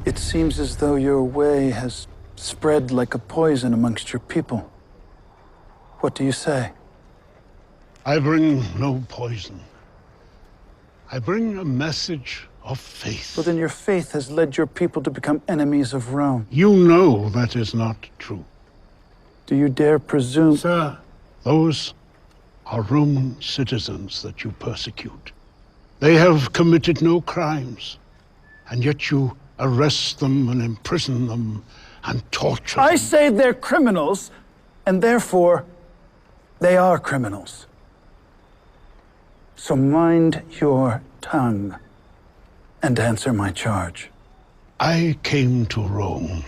it seems as though your way has spread like a poison amongst your people. What do you say? I bring no poison. I bring a message of faith. Well, then your faith has led your people to become enemies of Rome. You know that is not true. Do you dare presume? Sir, those are Roman citizens that you persecute. They have committed no crimes, and yet you arrest them and imprison them and torture them. I say they're criminals, and therefore they are criminals. So mind your tongue and answer my charge. I came to Rome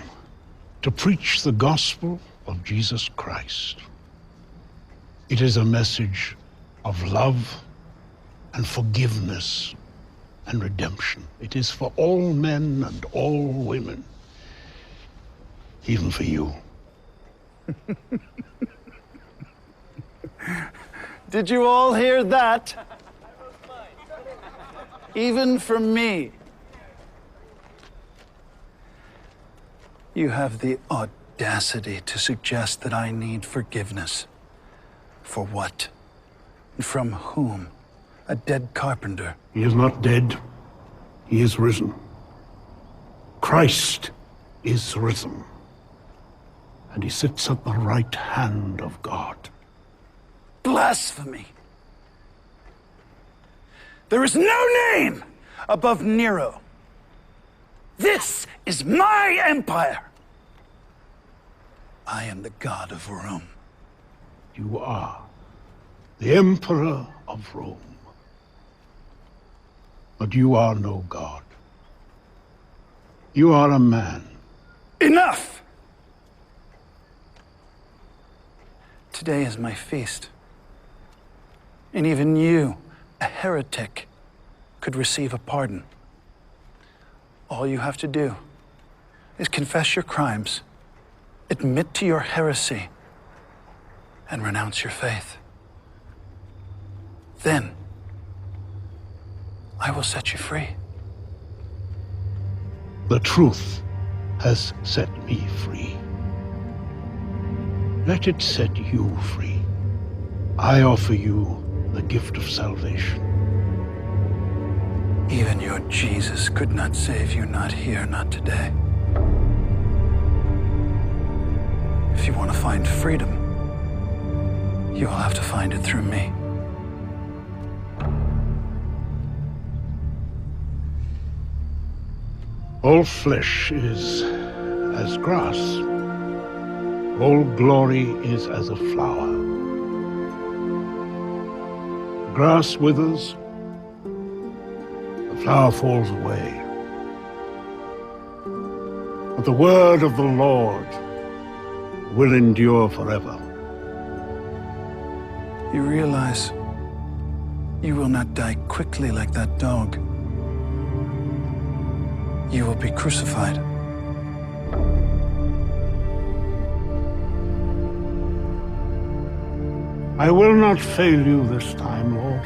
to preach the gospel of Jesus Christ. It is a message of love and forgiveness and redemption. It is for all men and all women, even for you. Did you all hear that? Even for me. You have the audacity to suggest that I need forgiveness. For what? And from whom? A dead carpenter. He is not dead. He is risen. Christ is risen. And he sits at the right hand of God. Blasphemy! There is no name above Nero. This is my empire. I am the god of Rome. You are the Emperor of Rome. But you are no god. You are a man. Enough! Today is my feast. And even you, a heretic, could receive a pardon. All you have to do is confess your crimes, admit to your heresy, and renounce your faith. Then, I will set you free. The truth has set me free. Let it set you free. I offer you the gift of salvation. Even your Jesus could not save you, not here, not today. If you want to find freedom, you will have to find it through me. All flesh is as grass. All glory is as a flower. The grass withers, the flower falls away. But the word of the Lord will endure forever. You realize you will not die quickly like that dog. You will be crucified. I will not fail you this time, Lord.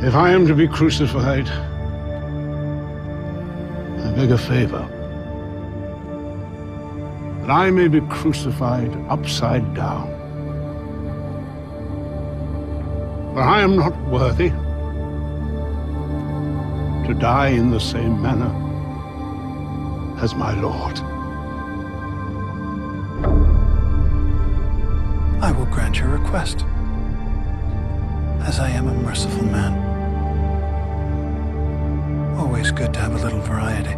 If I am to be crucified, I beg a favor. That I may be crucified upside down. For I am not worthy to die in the same manner as my Lord. I will grant your request, as I am a merciful man. Always good to have a little variety.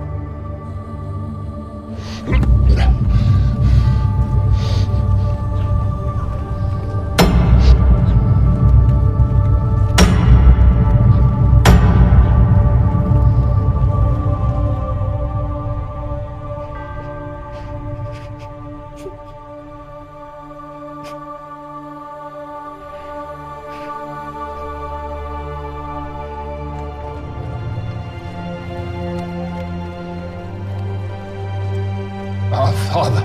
Our Father,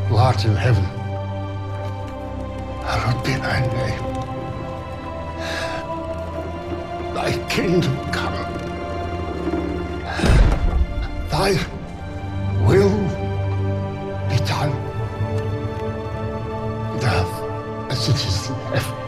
who art in heaven, hallowed be thy name. Thy kingdom come. Thy will be done. On earth as it is in heaven.